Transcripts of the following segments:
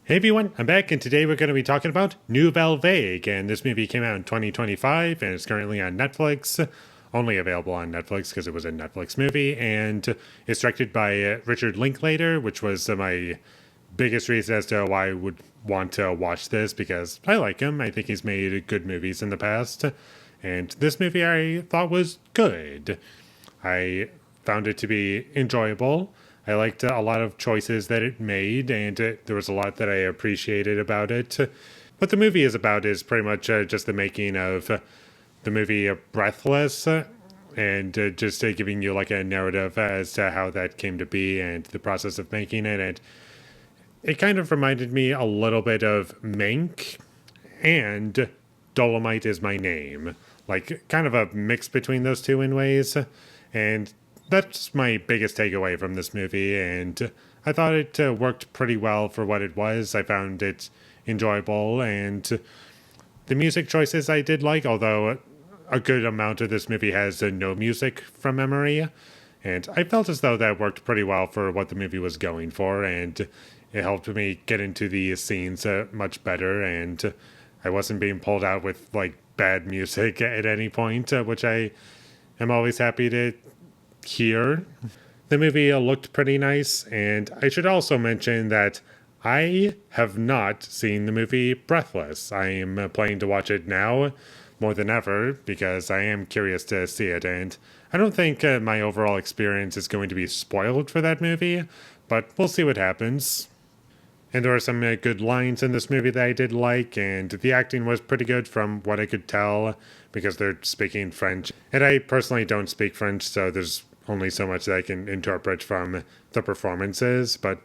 Hey everyone, I'm back, and today we're going to be talking about Nouvelle, and this movie came out in 2025, and it's currently on Netflix, only available on Netflix because it was a Netflix movie, and it's directed by Richard Linklater, which was my biggest reason as to why I would want to watch this, because I like him. I think he's made good movies in the past, and this movie I thought was good. I found it to be enjoyable. I liked a lot of choices that it made, and there was a lot that I appreciated about it. What the movie is about is pretty much just the making of the movie Breathless, and just giving you like a narrative as to how that came to be and the process of making it. And it kind of reminded me a little bit of Mank and Dolomite is My Name. Like, kind of a mix between those two in ways. And that's my biggest takeaway from this movie, and I thought it worked pretty well for what it was. I found it enjoyable, and the music choices I did like, although a good amount of this movie has no music from memory, and I felt as though that worked pretty well for what the movie was going for, and it helped me get into the scenes much better, and I wasn't being pulled out with like bad music at any point, which I am always happy to hear. The movie looked pretty nice, and I should also mention that I have not seen the movie Breathless. I am planning to watch it now more than ever because I am curious to see it, and I don't think my overall experience is going to be spoiled for that movie, but we'll see what happens. And there are some good lines in this movie that I did like, and the acting was pretty good from what I could tell because they're speaking French. And I personally don't speak French, so there's only so much that I can interpret from the performances, but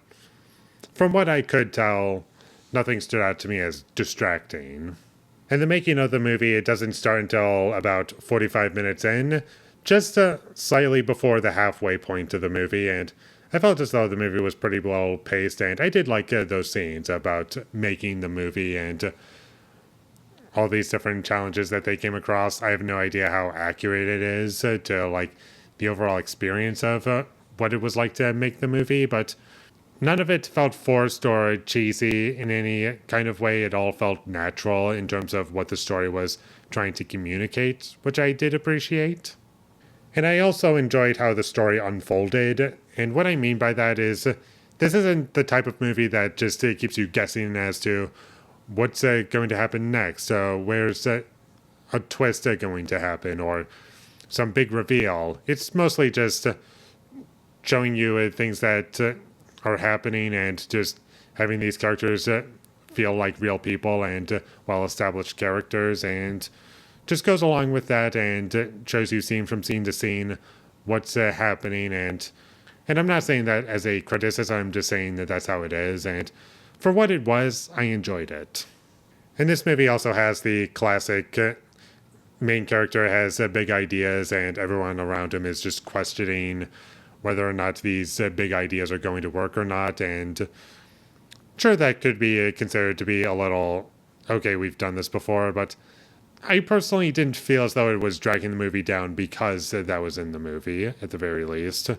from what I could tell, nothing stood out to me as distracting. And the making of the movie, it doesn't start until about 45 minutes in, just slightly before the halfway point of the movie, and I felt as though the movie was pretty well paced, and I did like those scenes about making the movie and all these different challenges that they came across. I have no idea how accurate it is to like the overall experience of what it was like to make the movie, but none of it felt forced or cheesy in any kind of way. It all felt natural in terms of what the story was trying to communicate, which I did appreciate. And I also enjoyed how the story unfolded. And what I mean by that is, this isn't the type of movie that just keeps you guessing as to what's going to happen next. Where's a twist going to happen, or some big reveal. It's mostly just showing you things that are happening and just having these characters feel like real people and well-established characters, and just goes along with that and shows you scene from scene to scene what's happening. And I'm not saying that as a criticism, I'm just saying that that's how it is, and for what it was, I enjoyed it. And this movie also has the classic main character has big ideas, and everyone around him is just questioning whether or not these big ideas are going to work or not. And sure, that could be considered to be a little, okay, we've done this before, but I personally didn't feel as though it was dragging the movie down because that was in the movie, at the very least.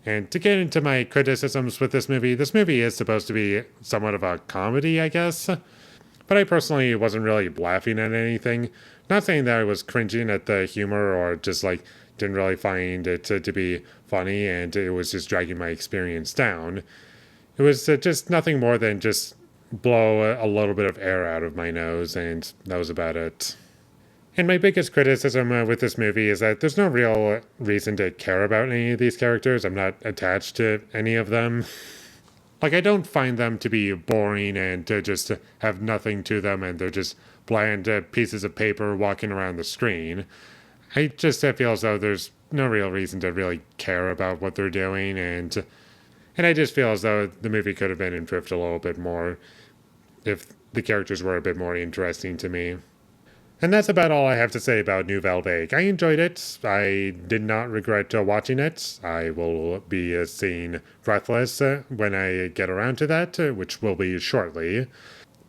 And to get into my criticisms with this movie is supposed to be somewhat of a comedy, I guess. But I personally wasn't really laughing at anything. Not saying that I was cringing at the humor or just like didn't really find it to be funny and it was just dragging my experience down. It was just nothing more than just blow a little bit of air out of my nose, and that was about it. And my biggest criticism with this movie is that there's no real reason to care about any of these characters. I'm not attached to any of them. Like, I don't find them to be boring and to just have nothing to them, and they're just bland pieces of paper walking around the screen. I just feel as though there's no real reason to really care about what they're doing, and I just feel as though the movie could have been improved a little bit more if the characters were a bit more interesting to me. And that's about all I have to say about Nouvelle Vague. I enjoyed it. I did not regret watching it. I will be seeing Breathless when I get around to that, which will be shortly.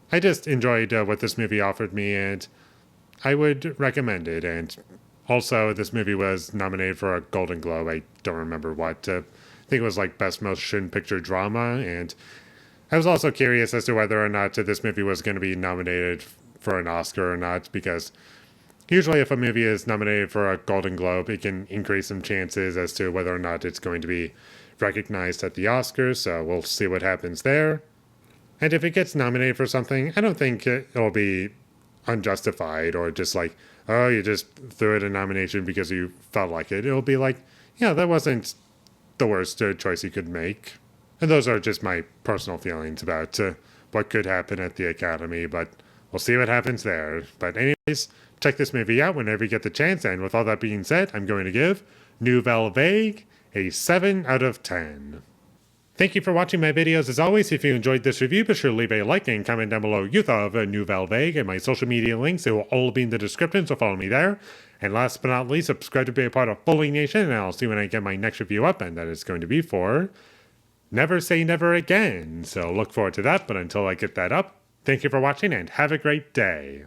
I just enjoyed what this movie offered me, and I would recommend it. And also, this movie was nominated for a Golden Globe. I don't remember what. I think it was like Best Motion Picture Drama, and I was also curious as to whether or not this movie was going to be nominated for an Oscar or not, because usually if a movie is nominated for a Golden Globe, it can increase some chances as to whether or not it's going to be recognized at the Oscars, so we'll see what happens there. And if it gets nominated for something, I don't think it'll be unjustified or just like, oh, you just threw it a nomination because you felt like it. It'll be like, yeah, that wasn't the worst choice you could make. And those are just my personal feelings about what could happen at the Academy, but we'll see what happens there. But anyways, check this movie out whenever you get the chance, and with all that being said, I'm going to give Nouvelle Vague a 7 out of 10. Thank you for watching my videos. As always, if you enjoyed this review, be sure to leave a like and comment down below you thought of Nouvelle Vague, and my social media links, they will all be in the description, so follow me there. And last but not least, subscribe to be a part of Foley Nation, and I'll see when I get my next review up, and that is going to be for Never Say Never Again. So look forward to that, but until I get that up, thank you for watching and have a great day.